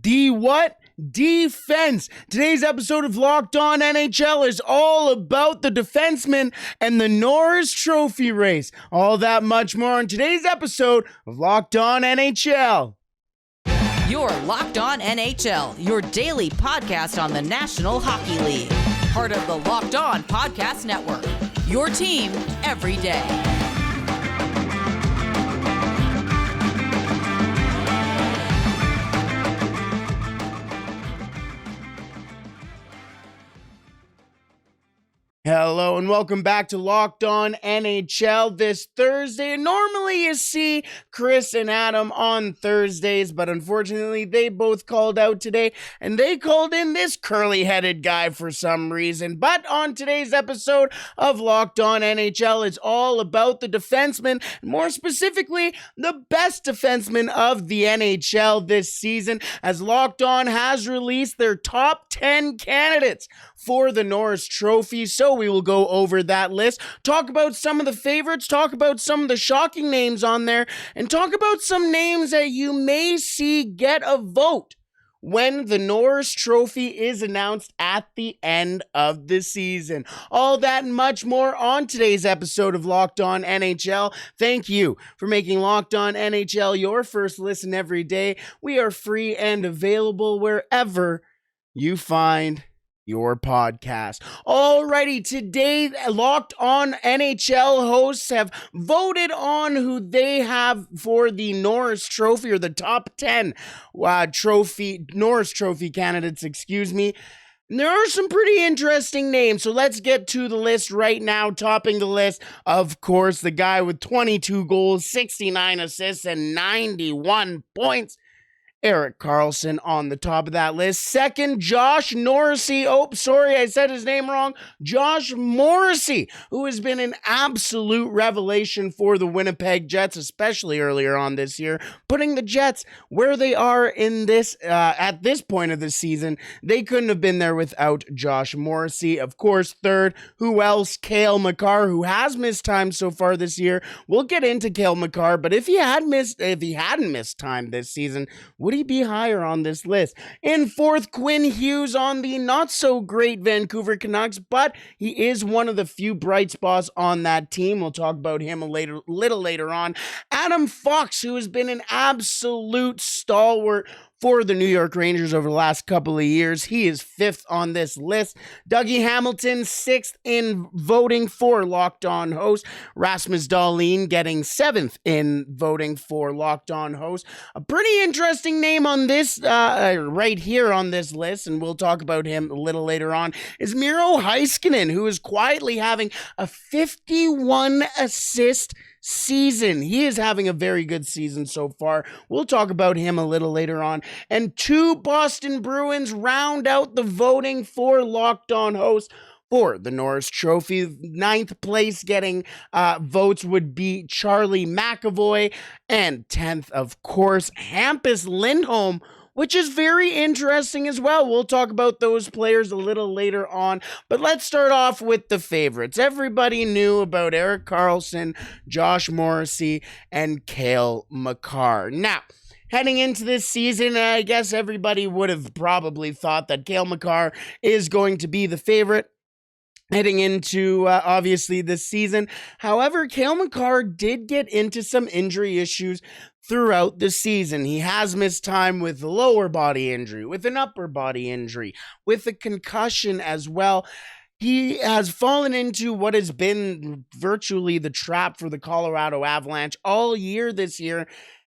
D what? Defense. Today's episode of Locked On NHL is all about the defenseman and the Norris Trophy race. All that much more on today's episode of Locked On NHL. You're Locked On NHL, your daily podcast on the National Hockey League. Part of the Locked On Podcast Network, your team every day. Hello and welcome back to Locked On NHL this Thursday. Normally you see Chris and Adam on Thursdays, but unfortunately they both called out today and they called in this curly-headed guy for some reason. But on today's episode of Locked On NHL, it's all about the defenseman, more specifically the best defenseman of the NHL this season, as Locked On has released their top 10 candidates for the Norris Trophy. So we will go over that list, talk about some of the favorites, talk about some of the shocking names on there, and talk about some names that you may see get a vote when the Norris Trophy is announced at the end of the season. All that and much more on today's episode of Locked On NHL. Thank you for making Locked On NHL your first listen every day. We are free and available wherever you find your podcast. Alrighty, today Locked On NHL hosts have voted on who they have for the Norris Trophy, or the top 10 Norris Trophy candidates, And there are some pretty interesting names, so let's get to the list right now. Topping the list, of course, the guy with 22 goals, 69 assists, and 91 points. Erik Karlsson on the top of that list. Second, Josh Morrissey. Oh, sorry, I said his name wrong. Josh Morrissey, who has been an absolute revelation for the Winnipeg Jets, especially earlier on this year, putting the Jets where they are in this at this point of the season. They couldn't have been there without Josh Morrissey. Of course, third, who else? Cale Makar, who has missed time so far this year. We'll get into Cale Makar, but if he hadn't missed time this season, would he be higher on this list? In fourth, Quinn Hughes on the not-so-great Vancouver Canucks, but he is one of the few bright spots on that team. We'll talk about him a little later on. Adam Fox, who has been an absolute stalwart for the New York Rangers over the last couple of years. He is fifth on this list. Dougie Hamilton, sixth in voting for Locked On Host. Rasmus Dahlin getting seventh in voting for Locked On Host. A pretty interesting name on this, right here on this list, and we'll talk about him a little later on, is Miro Heiskanen, who is quietly having a 51 assist season. He is having a very good season so far. We'll talk about him a little later on. And two Boston Bruins round out the voting for Locked On Host for the Norris Trophy. Ninth place getting votes would be Charlie McAvoy. And 10th, of course, Hampus Lindholm, which is very interesting as well. We'll talk about those players a little later on, but let's start off with the favorites. Everybody knew about Erik Karlsson, Josh Morrissey, and Cale Makar. Now, heading into this season, I guess everybody would have probably thought that Cale Makar is going to be the favorite heading into, obviously, this season. However, Cale Makar did get into some injury issues throughout the season. He has missed time with a lower body injury, with an upper body injury, with a concussion as well. He has fallen into what has been virtually the trap for the Colorado Avalanche all year this year,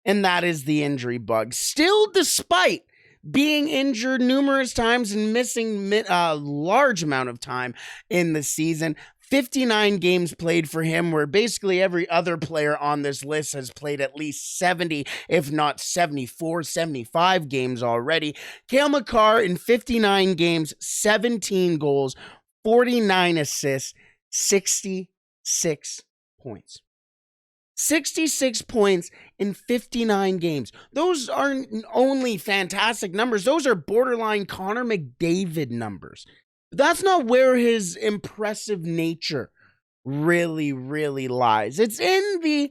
and that is the injury bug. Still, despite being injured numerous times and missing a large amount of time in the season, 59 games played for him, where basically every other player on this list has played at least 70, if not 74, 75 games already. Cale Makar in 59 games, 17 goals, 49 assists, 66 points. 66 points in 59 games. Those aren't only fantastic numbers, those are borderline Connor McDavid numbers. That's not where his impressive nature really lies. It's in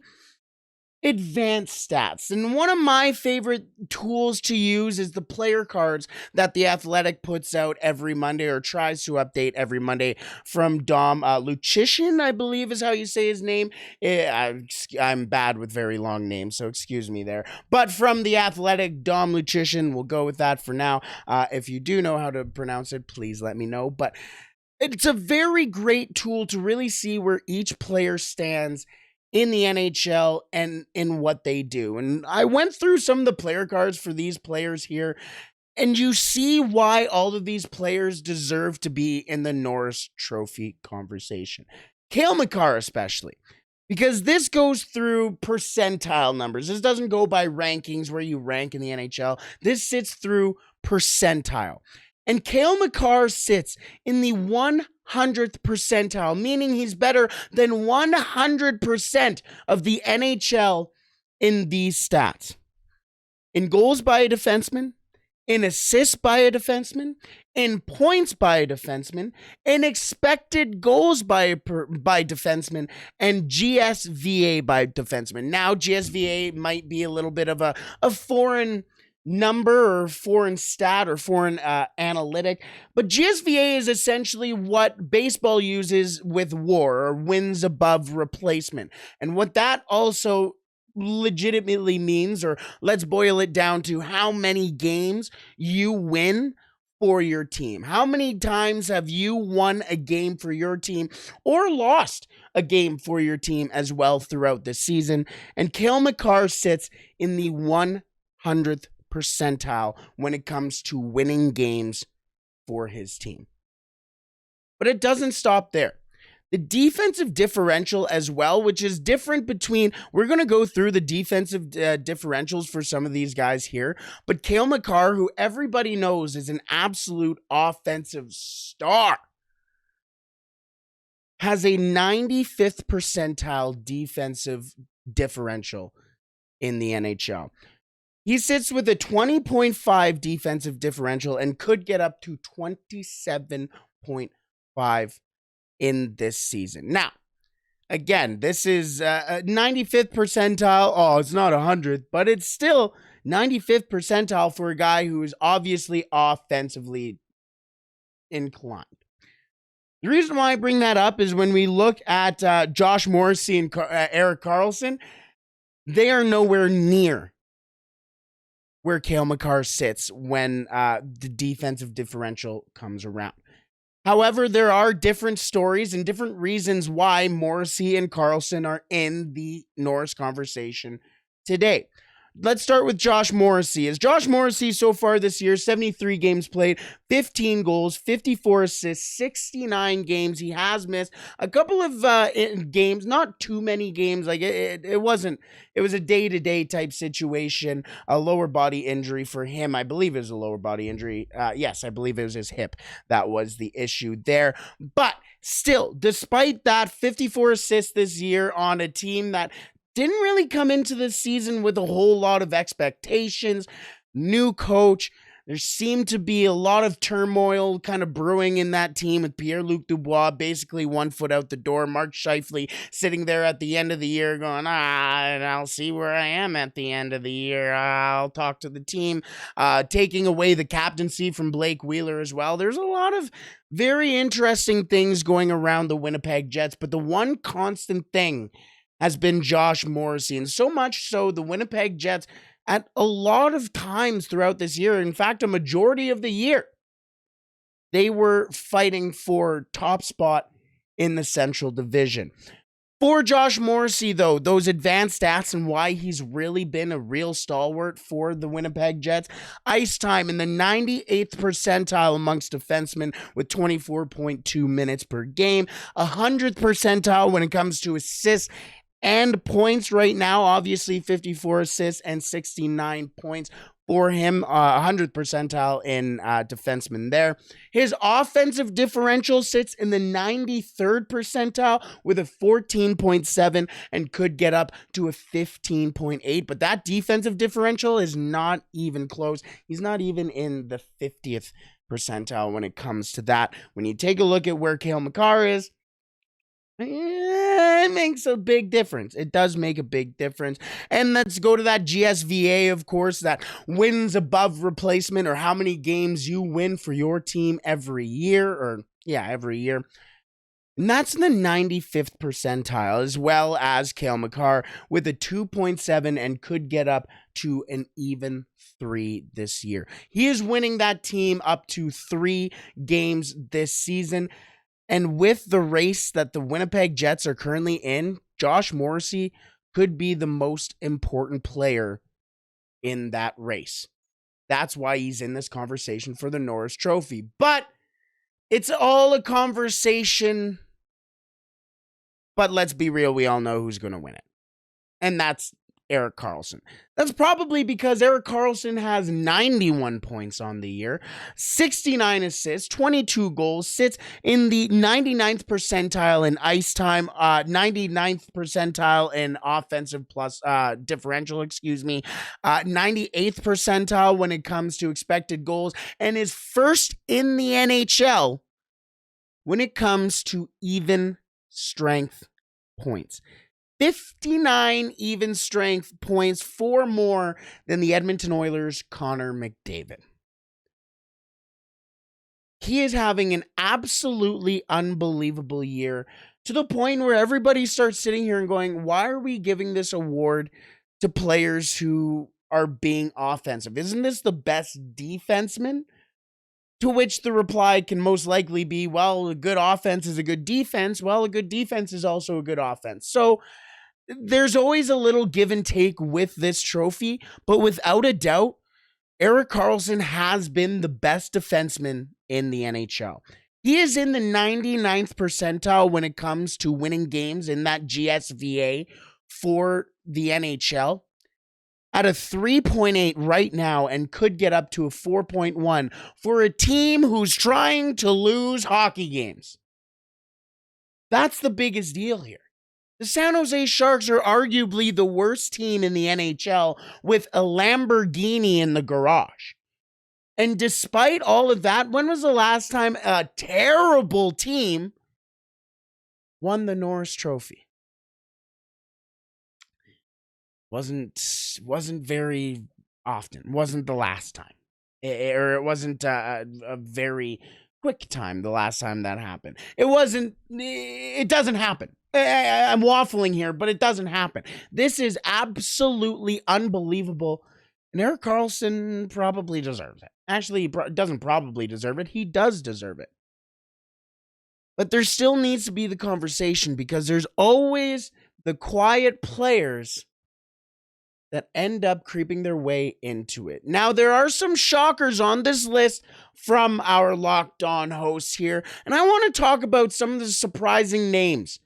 advanced stats. And one of my favorite tools to use is the player cards that The Athletic puts out every Monday, or tries to update every Monday, from Dom Lucian, I believe is how you say his name. I'm bad with very long names, so excuse me there. But from The Athletic, Dom Lucian, we'll go with that for now. If you do know how to pronounce it, please let me know. But it's a very great tool to really see where each player stands in the NHL and in what they do. And I went through some of the player cards for these players here, and you see why all of these players deserve to be in the Norris Trophy conversation. Cale Makar especially, because this goes through percentile numbers. This doesn't go by rankings where you rank in the NHL. This sits through percentile. And Cale Makar sits in the 100th percentile, meaning he's better than 100% of the NHL in these stats. In goals by a defenseman, in assists by a defenseman, in points by a defenseman, in expected goals by defenseman, and GSVA by defenseman. Now, GSVA might be a little bit of a foreign number or foreign stat or foreign analytic, but GSVA is essentially what baseball uses with WAR, or wins above replacement. And what that also legitimately means, or let's boil it down to how many games you win for your team. How many times have you won a game for your team or lost a game for your team as well throughout the season? And Cale Makar sits in the 100th percentile when it comes to winning games for his team. But it doesn't stop there. The defensive differential as well, which is different between, we're going to go through the defensive differentials for some of these guys here, but Cale Makar, who everybody knows is an absolute offensive star, has a 95th percentile defensive differential in the NHL. He sits with a 20.5 defensive differential and could get up to 27.5 in this season. Now, again, this is a 95th percentile. Oh, it's not 100th, but it's still 95th percentile for a guy who is obviously offensively inclined. The reason why I bring that up is when we look at Josh Morrissey and Erik Karlsson, they are nowhere near where Cale Makar sits when the defensive differential comes around. However, there are different stories and different reasons why Morrissey and Karlsson are in the Norris conversation today. Let's start with Josh Morrissey. As Josh Morrissey so far this year, 73 games played, 15 goals, 54 assists, 69 games. He has missed a couple of games, not too many games. Like it was a day-to-day type situation, a lower body injury for him. I believe it was a lower body injury. Yes, I believe it was his hip that was the issue there. But still, despite that, 54 assists this year on a team that didn't really come into this season with a whole lot of expectations. New coach. There seemed to be a lot of turmoil kind of brewing in that team with Pierre-Luc Dubois basically 1 foot out the door. Mark Scheifele sitting there at the end of the year going, I'll see where I am at the end of the year. I'll talk to the team. Taking away the captaincy from Blake Wheeler as well. There's a lot of very interesting things going around the Winnipeg Jets, but the one constant thing has been Josh Morrissey, and so much so the Winnipeg Jets at a lot of times throughout this year, in fact, a majority of the year, they were fighting for top spot in the Central Division. For Josh Morrissey, though, those advanced stats and why he's really been a real stalwart for the Winnipeg Jets, ice time in the 98th percentile amongst defensemen with 24.2 minutes per game, 100th percentile when it comes to assists and points right now, obviously 54 assists and 69 points for him, 100th percentile in defenseman there. His offensive differential sits in the 93rd percentile with a 14.7 and could get up to a 15.8, but that defensive differential is not even close. He's not even in the 50th percentile when it comes to that. When you take a look at where Cale Makar is, It makes a big difference. It does make a big difference. And let's go to that GSVA, of course, that wins above replacement, or how many games you win for your team every year, every year. And that's in the 95th percentile, as well as Cale Makar with a 2.7 and could get up to an even 3 this year. He is winning that team up to 3 games this season. And with the race that the Winnipeg Jets are currently in, Josh Morrissey could be the most important player in that race. That's why he's in this conversation for the Norris Trophy. But it's all a conversation. But let's be real, we all know who's going to win it. And that's Erik Karlsson. That's probably because Erik Karlsson has 91 points on the year, 69 assists, 22 goals, sits in the 99th percentile in ice time, 99th percentile in offensive plus differential, 98th percentile when it comes to expected goals, and is first in the NHL when it comes to even strength points. 59 even strength points, 4 more than the Edmonton Oilers' Connor McDavid. He is having an absolutely unbelievable year, to the point where everybody starts sitting here and going, why are we giving this award to players who are being offensive? Isn't this the best defenseman? To which the reply can most likely be, well, a good offense is a good defense. Well, a good defense is also a good offense. So there's always a little give and take with this trophy, but without a doubt, Erik Karlsson has been the best defenseman in the NHL. He is in the 99th percentile when it comes to winning games in that GSVA for the NHL. At a 3.8 right now, and could get up to a 4.1 for a team who's trying to lose hockey games. That's the biggest deal here. The San Jose Sharks are arguably the worst team in the NHL with a Lamborghini in the garage. And despite all of that, when was the last time a terrible team won the Norris Trophy? Wasn't very often. Wasn't the last time. It wasn't a very quick time the last time that happened. It doesn't happen. I'm waffling here, but it doesn't happen. This is absolutely unbelievable. And Erik Karlsson probably deserves it. Actually, he doesn't probably deserve it. He does deserve it. But there still needs to be the conversation, because there's always the quiet players that end up creeping their way into it. Now, there are some shockers on this list from our Locked On hosts here, and I want to talk about some of the surprising names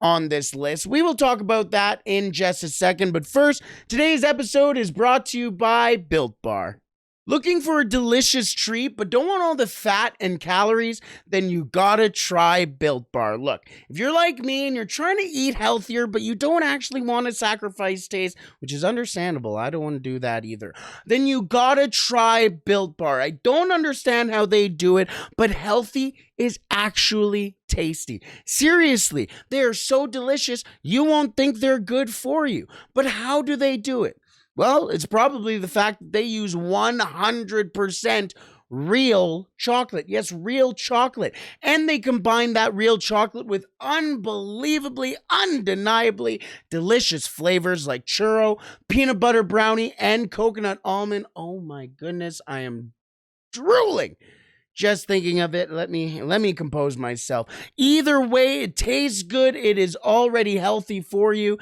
on this list. We will talk about that in just a second, but first, today's episode is brought to you by Built Bar. Looking for a delicious treat but don't want all the fat and calories? Then you gotta try Built Bar. Look, if you're like me and you're trying to eat healthier but you don't actually want to sacrifice taste, which is understandable, I don't want to do that either, then you gotta try Built Bar. I don't understand how they do it, but healthy is actually tasty. Seriously, they are so delicious you won't think they're good for you. But how do they do it? Well, it's probably the fact that they use 100% real chocolate. Yes, real chocolate. And they combine that real chocolate with unbelievably, undeniably delicious flavors like churro, peanut butter brownie, and coconut almond. Oh my goodness, I am drooling just thinking of it. Let me compose myself. Either way, it tastes good. It is already healthy for you,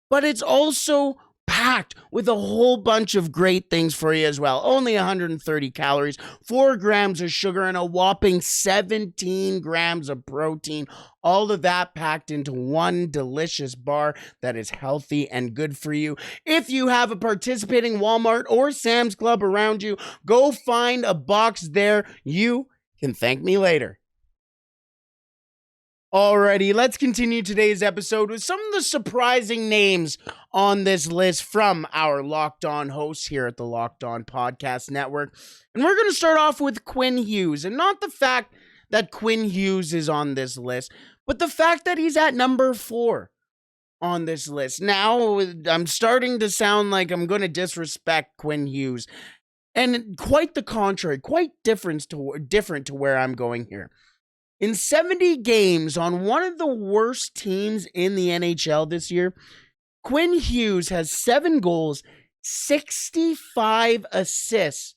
but it's also packed with a whole bunch of great things for you as well. Only 130 calories, 4 grams of sugar, and a whopping 17 grams of protein. All of that packed into one delicious bar that is healthy and good for you. If you have a participating Walmart or Sam's Club around you, go find a box there. You can thank me later. Alrighty, let's continue today's episode with some of the surprising names on this list from our Locked On hosts here at the Locked On Podcast Network. And we're going to start off with Quinn Hughes. And not the fact that Quinn Hughes is on this list, But the fact that he's at number 4 on this list, now I'm starting to sound like I'm going to disrespect Quinn Hughes. And quite the contrary, quite different to where I'm going here. In 70 games on one of the worst teams in the NHL this year, Quinn Hughes has 7 goals, 65 assists,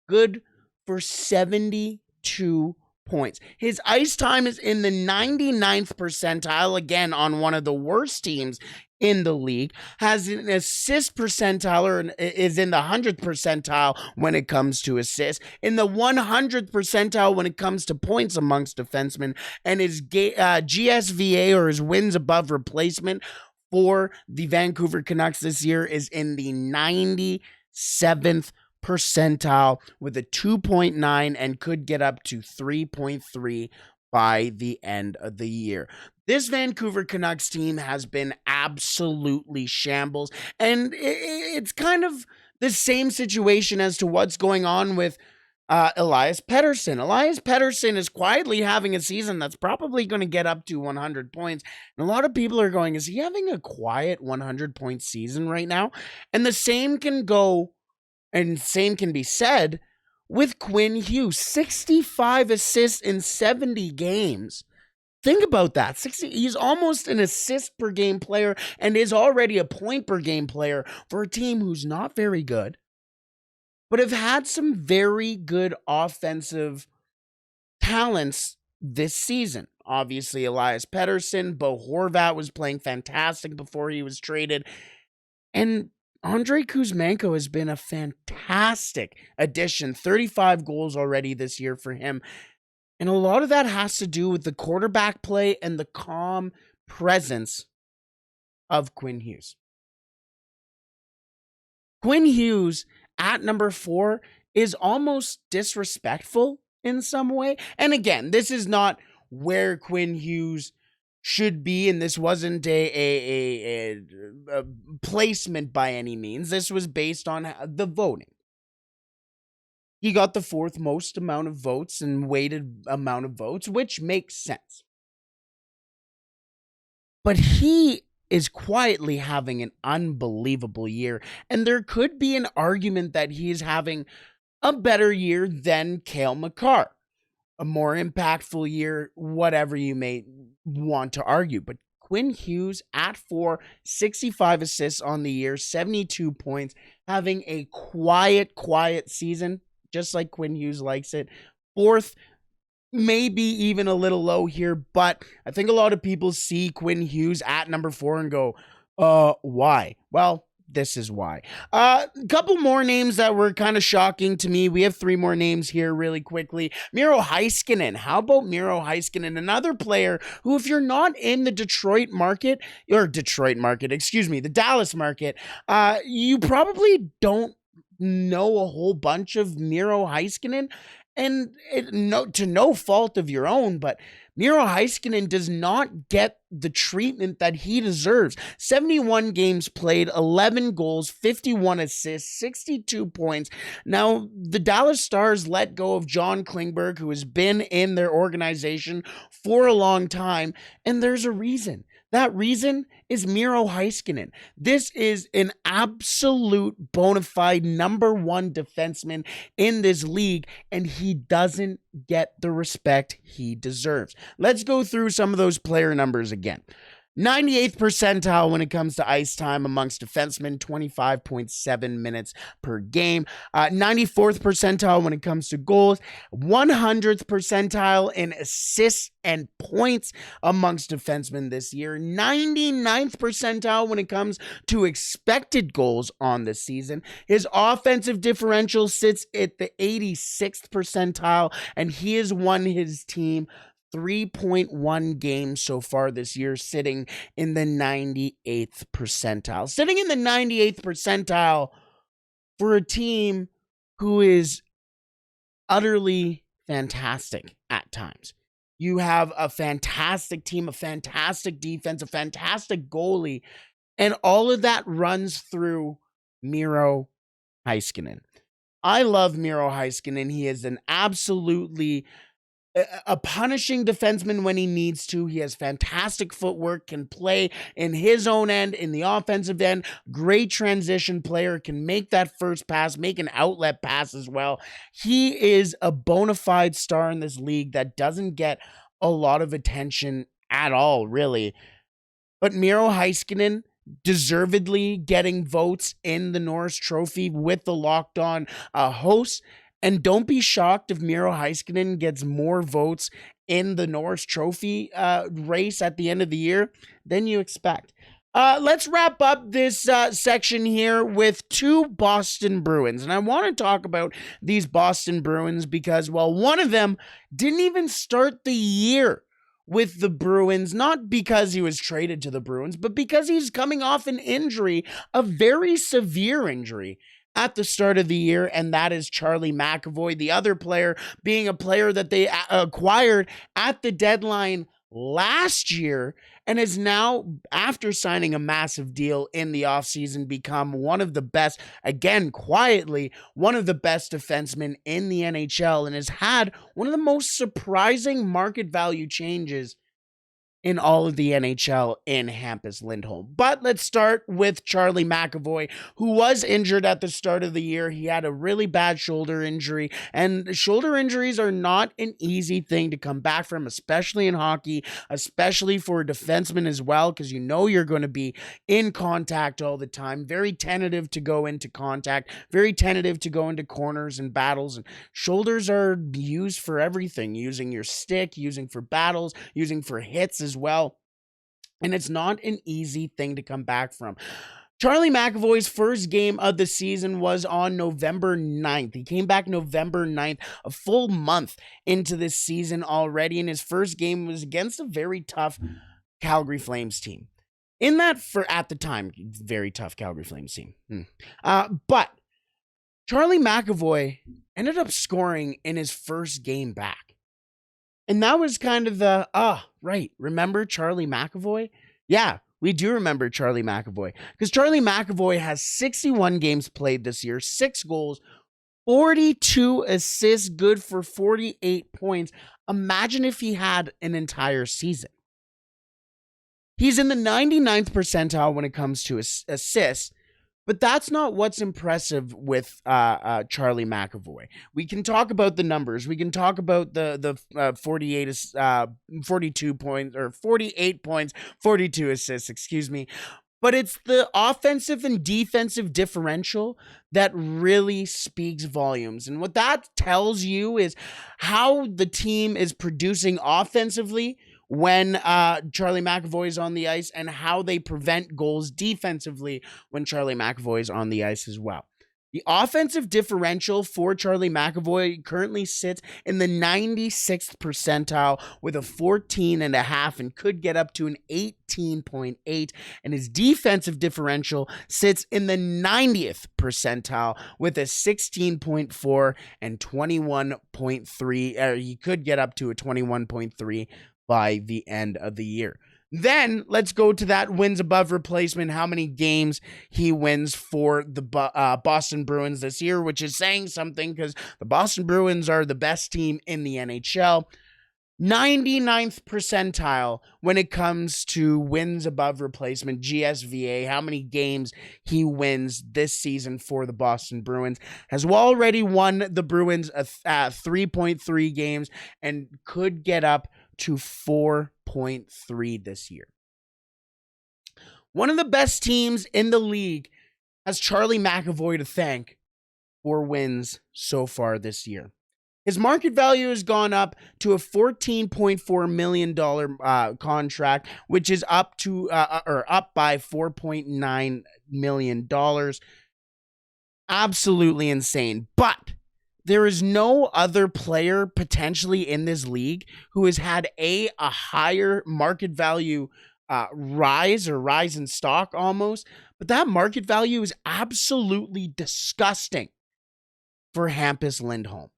good for 72 points. His ice time is in the 99th percentile, again, on one of the worst teams in the league, has an assist percentile, or is in the 100th percentile when it comes to assists, in the 100th percentile when it comes to points amongst defensemen, and his GSVA, or his wins above replacement, for the Vancouver Canucks this year is in the 97th percentile with a 2.9 and could get up to 3.3 by the end of the year. This Vancouver Canucks team has been absolutely shambles, and it's kind of the same situation as to what's going on with Elias Pettersson. Elias Pettersson is quietly having a season that's probably going to get up to 100 points. And a lot of people are going, is he having a quiet 100-point season right now? And the same can go, and same can be said with Quinn Hughes. 65 assists in 70 games. Think about that. He's almost an assist per game player and is already a point per game player for a team who's not very good, but have had some very good offensive talents this season. Obviously, Elias Pettersson, Bo Horvat was playing fantastic before he was traded, and Andrei Kuzmenko has been a fantastic addition. 35 goals already this year for him, and a lot of that has to do with the quarterback play and the calm presence of Quinn Hughes. Quinn Hughes at number 4 is almost disrespectful in some way. And again, this is not where Quinn Hughes should be, and this wasn't a placement by any means. This was based on the voting. He got the 4th most amount of votes and weighted amount of votes, which makes sense. But he is quietly having an unbelievable year, and there could be an argument that he is having a better year than Cale Makar, a more impactful year, whatever you may want to argue. But Quinn Hughes at 4, 65 assists on the year, 72 points, having a quiet season, just like Quinn Hughes likes it. 4th, maybe even a little low here, but I think a lot of people see Quinn Hughes at number 4 and go, why? Well, this is why. Couple more names that were kind of shocking to me. We have 3 more names here really quickly. Miro Heiskanen. How about Miro Heiskanen? Another player who, if you're not in the Dallas market, you probably don't know a whole bunch of Miro Heiskanen. And to no fault of your own, but Miro Heiskanen does not get the treatment that he deserves. 71 games played, 11 goals, 51 assists, 62 points. Now, the Dallas Stars let go of John Klingberg, who has been in their organization for a long time, and there's a reason. That reason is Miro Heiskanen. This is an absolute bona fide number 1 defenseman in this league, and he doesn't get the respect he deserves. Let's go through some of those player numbers again. 98th percentile when it comes to ice time amongst defensemen, 25.7 minutes per game. 94th percentile when it comes to goals. 100th percentile in assists and points amongst defensemen this year. 99th percentile when it comes to expected goals on the season. His offensive differential sits at the 86th percentile, and he has won his team 3.1 games so far this year, sitting in the 98th percentile. Sitting in the 98th percentile for a team who is utterly fantastic at times. You have a fantastic team, a fantastic defense, a fantastic goalie, and all of that runs through Miro Heiskanen. I love Miro Heiskanen. He is an absolutely a punishing defenseman when he needs to. He has fantastic footwork, can play in his own end, in the offensive end. Great transition player, can make that first pass, make an outlet pass as well. He is a bona fide star in this league that doesn't get a lot of attention at all, really. But Miro Heiskanen deservedly getting votes in the Norris Trophy with the Locked On hosts. And don't be shocked if Miro Heiskanen gets more votes in the Norris Trophy race at the end of the year than you expect. Let's wrap up this section here with two Boston Bruins. And I want to talk about these Boston Bruins because, well, one of them didn't even start the year with the Bruins, not because he was traded to the Bruins, but because he's coming off an injury, a very severe injury at the start of the year, and that is Charlie McAvoy, the other player being a player that they acquired at the deadline last year and is now, after signing a massive deal in the offseason, become one of the best, again, quietly, one of the best defensemen in the NHL and has had one of the most surprising market value changes in all of the NHL in Hampus Lindholm. But let's start with Charlie McAvoy, who was injured at the start of the year. He had a really bad shoulder injury, and shoulder injuries are not an easy thing to come back from, especially in hockey, especially for a defenseman as well, because you know you're going to be in contact all the time, very tentative to go into contact, very tentative to go into corners and battles, and shoulders are used for everything, using your stick, using for battles, using for hits as well. And it's not an easy thing to come back from. Charlie McAvoy's first game of the season was on November 9th. He came back November 9th, a full month into this season already, and his first game was against a very tough Calgary Flames team. In that, at the time, very tough Calgary Flames team. But Charlie McAvoy ended up scoring in his first game back. And that was kind of the, right, remember Charlie McAvoy? Yeah, we do remember Charlie McAvoy. Because Charlie McAvoy has 61 games played this year, 6 goals, 42 assists, good for 48 points. Imagine if he had an entire season. He's in the 99th percentile when it comes to assists. But that's not what's impressive with Charlie McAvoy. We can talk about the numbers. We can talk about the 42 points, or 48 points, 42 assists, excuse me. But it's the offensive and defensive differential that really speaks volumes. And what that tells you is how the team is producing offensively when Charlie McAvoy is on the ice, and how they prevent goals defensively when Charlie McAvoy is on the ice as well. The offensive differential for Charlie McAvoy currently sits in the 96th percentile with a 14.5 and could get up to an 18.8. And his defensive differential sits in the 90th percentile with a 16.4 and 21.3. He could get up to a 21.3 by the end of the year. Then let's go to that wins above replacement, how many games he wins for the Boston Bruins this year, which is saying something because the Boston Bruins are the best team in the NHL. 99th percentile when it comes to wins above replacement, GSVA, how many games he wins this season for the Boston Bruins. Has already won the Bruins 3.3 games and could get up to 4.3 this year. One of the best teams in the league has Charlie McAvoy to thank for wins so far this year. His market value has gone up to a $14.4 million contract, which is up by $4.9 million. Absolutely insane. But there is no other player potentially in this league who has had a higher market value rise in stock almost. But that market value is absolutely disgusting for Hampus Lindholm.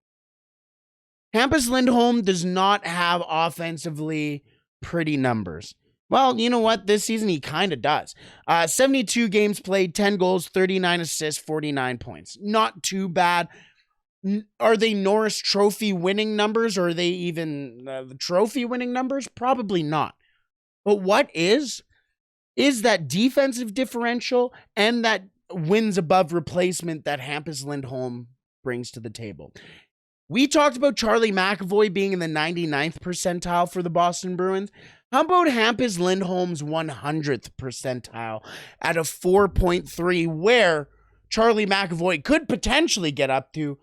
Hampus Lindholm does not have offensively pretty numbers. Well, you know what? This season he kind of does. 72 games played, 10 goals, 39 assists, 49 points. Not too bad. Are they Norris Trophy winning numbers, or are they even the trophy winning numbers? Probably not. But what is that defensive differential and that wins above replacement that Hampus Lindholm brings to the table. We talked about Charlie McAvoy being in the 99th percentile for the Boston Bruins. How about Hampus Lindholm's 100th percentile at a 4.3, where Charlie McAvoy could potentially get up to?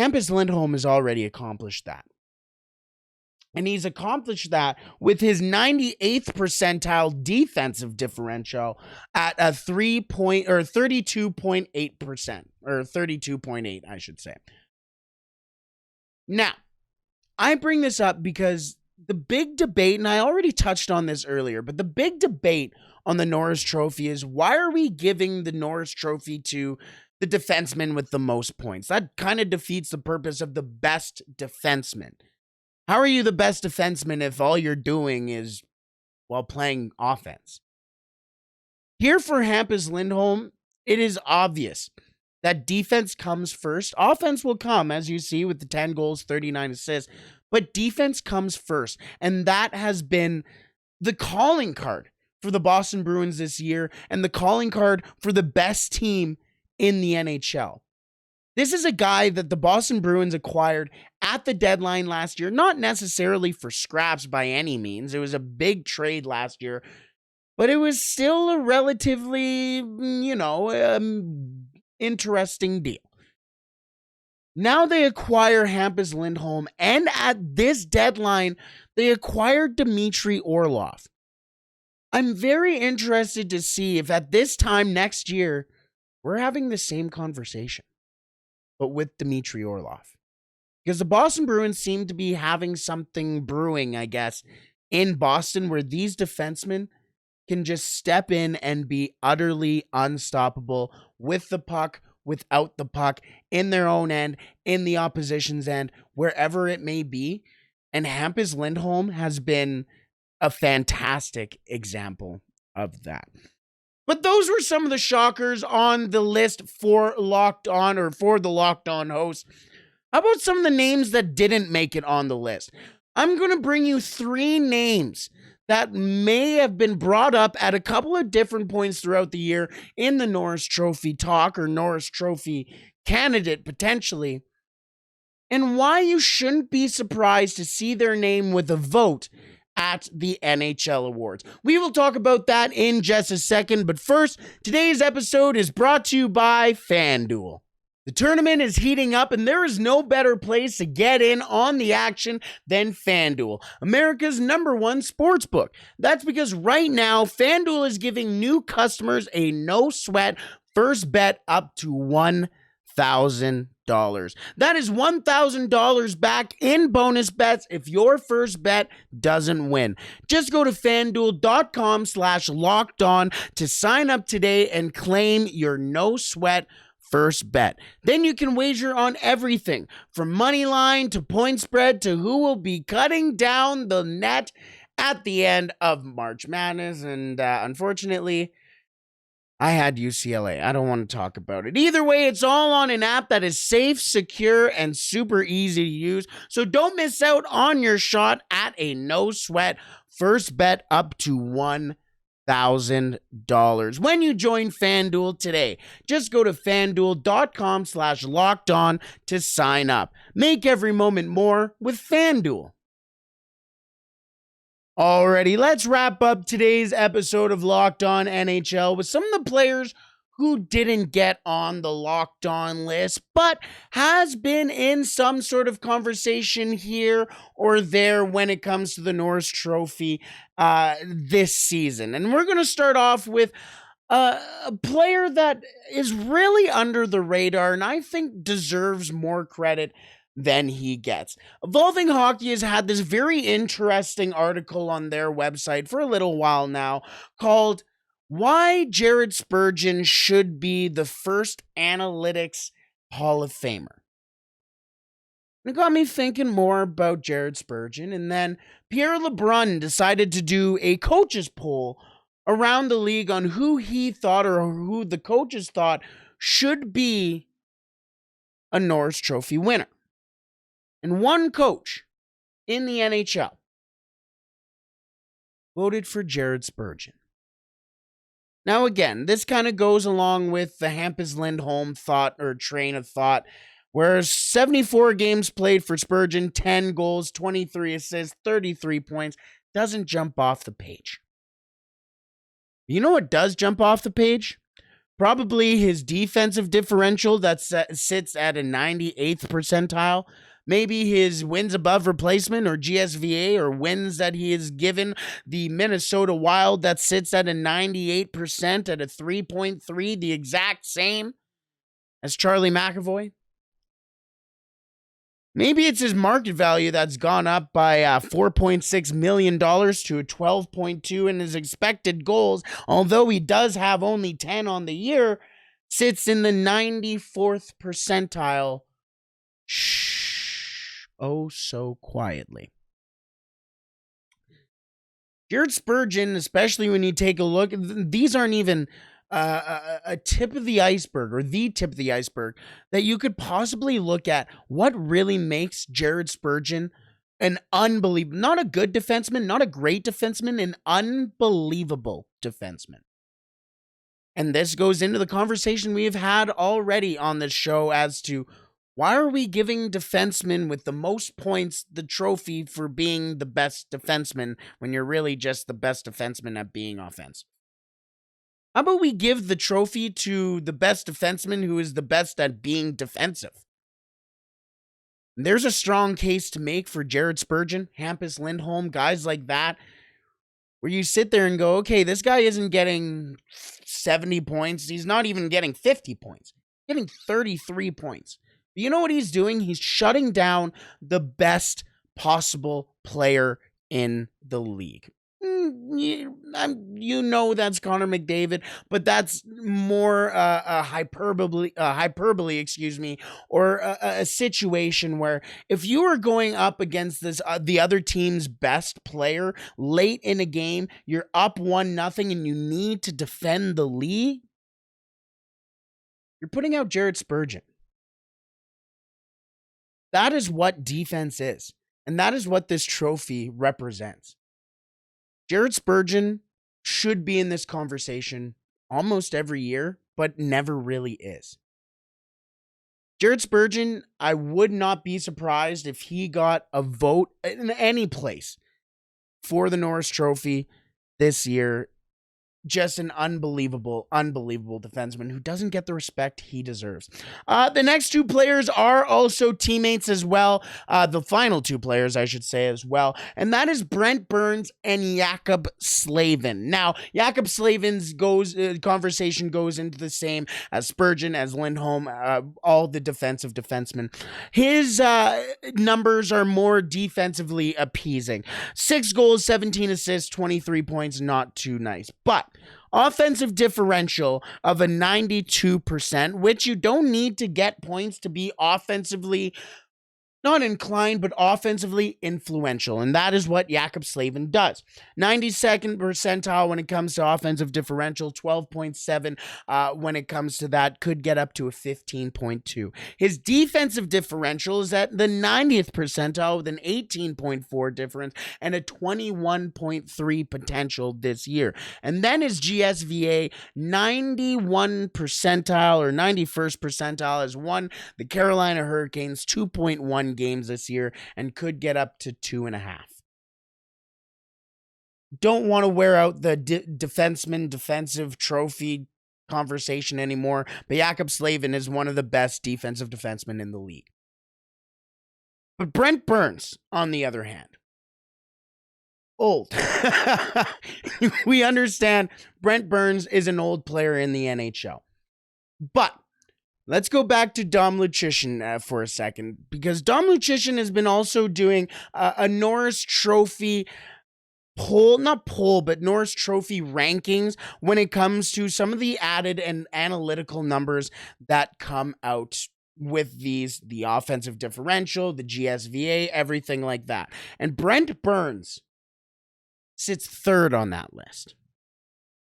Hampus Lindholm has already accomplished that. And he's accomplished that with his 98th percentile defensive differential at a 32.8%, or 32.8, I should say. Now, I bring this up because the big debate, and I already touched on this earlier, but the big debate on the Norris Trophy is, why are we giving the Norris Trophy to the defenseman with the most points? That kind of defeats the purpose of the best defenseman. How are you the best defenseman if all you're doing is, well, playing offense? Here for Hampus Lindholm, it is obvious that defense comes first. Offense will come, as you see, with the 10 goals, 39 assists, but defense comes first. And that has been the calling card for the Boston Bruins this year, and the calling card for the best team in the NHL. This is a guy that the Boston Bruins acquired at the deadline last year, not necessarily for scraps by any means. It was a big trade last year, but it was still a relatively, interesting deal. Now they acquire Hampus Lindholm, and at this deadline, they acquired Dmitry Orlov. I'm very interested to see if at this time next year, we're having the same conversation, but with Dmitry Orlov. Because the Boston Bruins seem to be having something brewing, I guess, in Boston, where these defensemen can just step in and be utterly unstoppable with the puck, without the puck, in their own end, in the opposition's end, wherever it may be. And Hampus Lindholm has been a fantastic example of that. But those were some of the shockers on the list for Locked On, or for the Locked On host. How about some of the names that didn't make it on the list? I'm going to bring you 3 names that may have been brought up at a couple of different points throughout the year in the Norris Trophy talk, or Norris Trophy candidate potentially, and why you shouldn't be surprised to see their name with a vote at the NHL Awards. We will talk about that in just a second, but first, today's episode is brought to you by FanDuel. The tournament is heating up, and there is no better place to get in on the action than FanDuel, America's #1 sportsbook. That's because right now, FanDuel is giving new customers a no-sweat first bet up to $1,000. That is $1,000 back in bonus bets if your first bet doesn't win. Just go to FanDuel.com/lockedon to sign up today and claim your no-sweat first bet. Then you can wager on everything from money line to point spread to who will be cutting down the net at the end of March Madness. And unfortunately, I had UCLA. I don't want to talk about it. Either way, it's all on an app that is safe, secure, and super easy to use. So don't miss out on your shot at a no-sweat first bet up to $1,000 when you join FanDuel today. Just go to FanDuel.com/lockedon to sign up. Make every moment more with FanDuel. Alrighty, let's wrap up today's episode of Locked On NHL with some of the players who didn't get on the Locked On list, but has been in some sort of conversation here or there when it comes to the Norris Trophy this season. And we're going to start off with a player that is really under the radar and I think deserves more credit than he gets. Evolving Hockey has had this very interesting article on their website for a little while now called "Why Jared Spurgeon Should Be the First Analytics Hall of Famer." It got me thinking more about Jared Spurgeon, and then Pierre LeBrun decided to do a coaches poll around the league on who he thought, or who the coaches thought, should be a Norris Trophy winner. And one coach in the NHL voted for Jared Spurgeon. Now, again, this kind of goes along with the Hampus Lindholm thought or train of thought, where 74 games played for Spurgeon, 10 goals, 23 assists, 33 points, doesn't jump off the page. You know what does jump off the page? Probably his defensive differential that sits at a 98th percentile. Maybe his wins above replacement or GSVA or wins that he has given the Minnesota Wild that sits at a 98% at a 3.3, the exact same as Charlie McAvoy. Maybe it's his market value that's gone up by $4.6 million to a 12.2, and his expected goals, although he does have only 10 on the year, sits in the 94th percentile. Shh. Oh, so quietly. Jared Spurgeon, especially when you take a look, these aren't even a tip of the iceberg or the tip of the iceberg that you could possibly look at what really makes Jared Spurgeon an unbelievable, not a good defenseman, not a great defenseman, an unbelievable defenseman. And this goes into the conversation we have had already on this show as to why are we giving defensemen with the most points the trophy for being the best defenseman when you're really just the best defenseman at being offensive? How about we give the trophy to the best defenseman who is the best at being defensive? There's a strong case to make for Jared Spurgeon, Hampus Lindholm, guys like that, where you sit there and go, okay, this guy isn't getting 70 points. He's not even getting 50 points. He's getting 33 points. But you know what he's doing? He's shutting down the best possible player in the league. You know that's Connor McDavid, but that's more hyperbole, or a situation where if you are going up against this the other team's best player late in a game, you're up 1-0 and you need to defend the lead, you're putting out Jared Spurgeon. That is what defense is, and that is what this trophy represents. Jared Spurgeon should be in this conversation almost every year, but never really is. Jared Spurgeon, I would not be surprised if he got a vote in any place for the Norris Trophy this year. Just an unbelievable defenseman who doesn't get the respect he deserves. The next two players are also teammates as well. The final two players, I should say, as well. And that is Brent Burns and Jakob Slavin. Now, Jakob Slavin's conversation goes into the same as Spurgeon, as Lindholm, all the defensive defensemen. His numbers are more defensively appeasing. 6 goals, 17 assists, 23 points, not too nice. But offensive differential of a 92%, which you don't need to get points to be offensively not inclined, but offensively influential. And that is what Jakob Slavin does. 92nd percentile when it comes to offensive differential, 12.7 when it comes to that, could get up to a 15.2. His defensive differential is at the 90th percentile with an 18.4 difference and a 21.3 potential this year. And then his GSVA, 91 percentile or 91st percentile, has won the Carolina Hurricanes 2.1 games this year and could get up to 2.5. Don't want to wear out the defensive trophy conversation anymore, but Jakob Slavin is one of the best defensive defensemen in the league. But Brent Burns, on the other hand, old. We understand Brent Burns is an old player in the NHL. But let's go back to Dom Lucian for a second, because Dom Lucian has been also doing a Norris Trophy Norris Trophy rankings when it comes to some of the added and analytical numbers that come out with the offensive differential, the GSVA, everything like that. And Brent Burns sits third on that list.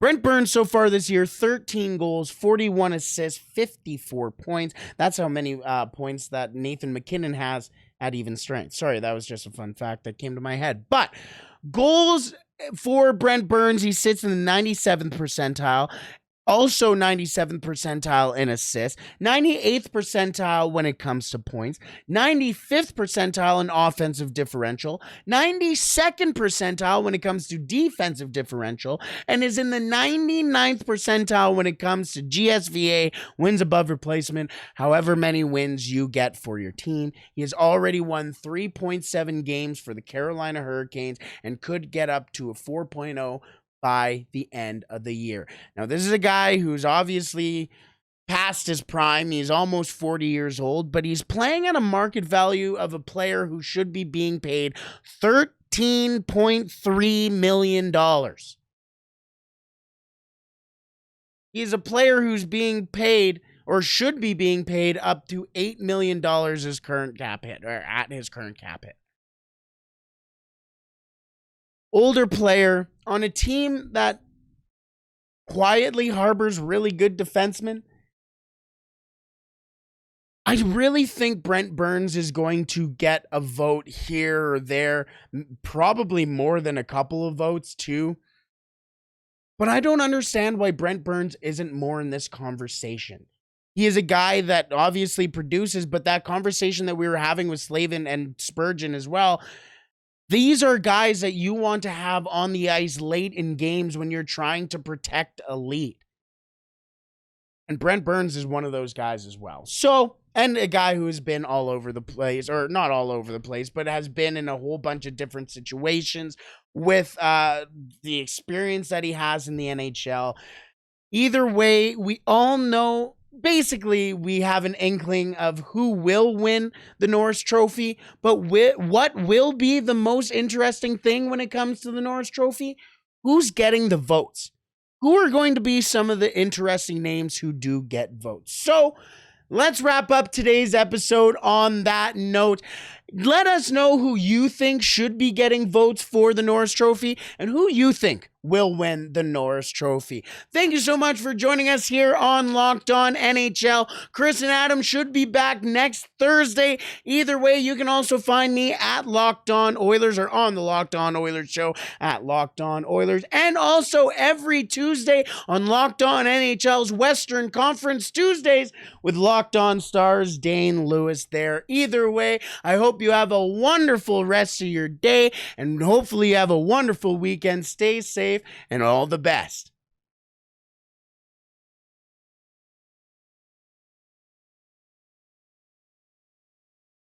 Brent Burns so far this year, 13 goals, 41 assists, 54 points. That's how many points that Nathan MacKinnon has at even strength. Sorry, that was just a fun fact that came to my head. But goals for Brent Burns, he sits in the 97th percentile. Also 97th percentile in assists, 98th percentile when it comes to points, 95th percentile in offensive differential, 92nd percentile when it comes to defensive differential, and is in the 99th percentile when it comes to GSVA, wins above replacement, however many wins you get for your team. He has already won 3.7 games for the Carolina Hurricanes and could get up to a 4.0 by the end of the year. Now, this is a guy who's obviously past his prime. He's almost 40 years old, but he's playing at a market value of a player who should be being paid $13.3 million. He's a player who's being paid or should be being paid up to $8 million his current cap hit, or at his current cap hit. Older player on a team that quietly harbors really good defensemen. I really think Brent Burns is going to get a vote here or there, probably more than a couple of votes too. But I don't understand why Brent Burns isn't more in this conversation. He is a guy that obviously produces, but that conversation that we were having with Slavin and Spurgeon as well, these are guys that you want to have on the ice late in games when you're trying to protect a lead. And Brent Burns is one of those guys as well. So, and a guy who has been all over the place, or not all over the place, but has been in a whole bunch of different situations with the experience that he has in the NHL. Either way, we all know, basically, we have an inkling of who will win the Norris Trophy, but what will be the most interesting thing when it comes to the Norris Trophy? Who's getting the votes? Who are going to be some of the interesting names who do get votes? So, let's wrap up today's episode on that note. Let us know who you think should be getting votes for the Norris Trophy and who you think will win the Norris Trophy. Thank you so much for joining us here on Locked On NHL. Chris and Adam should be back next Thursday. Either way, you can also find me at Locked On Oilers or on the Locked On Oilers show at Locked On Oilers, and also every Tuesday on Locked On NHL's Western Conference Tuesdays with Locked On Stars Dane Lewis there. Either way, I hope you have a wonderful rest of your day and hopefully you have a wonderful weekend. Stay safe and all the best.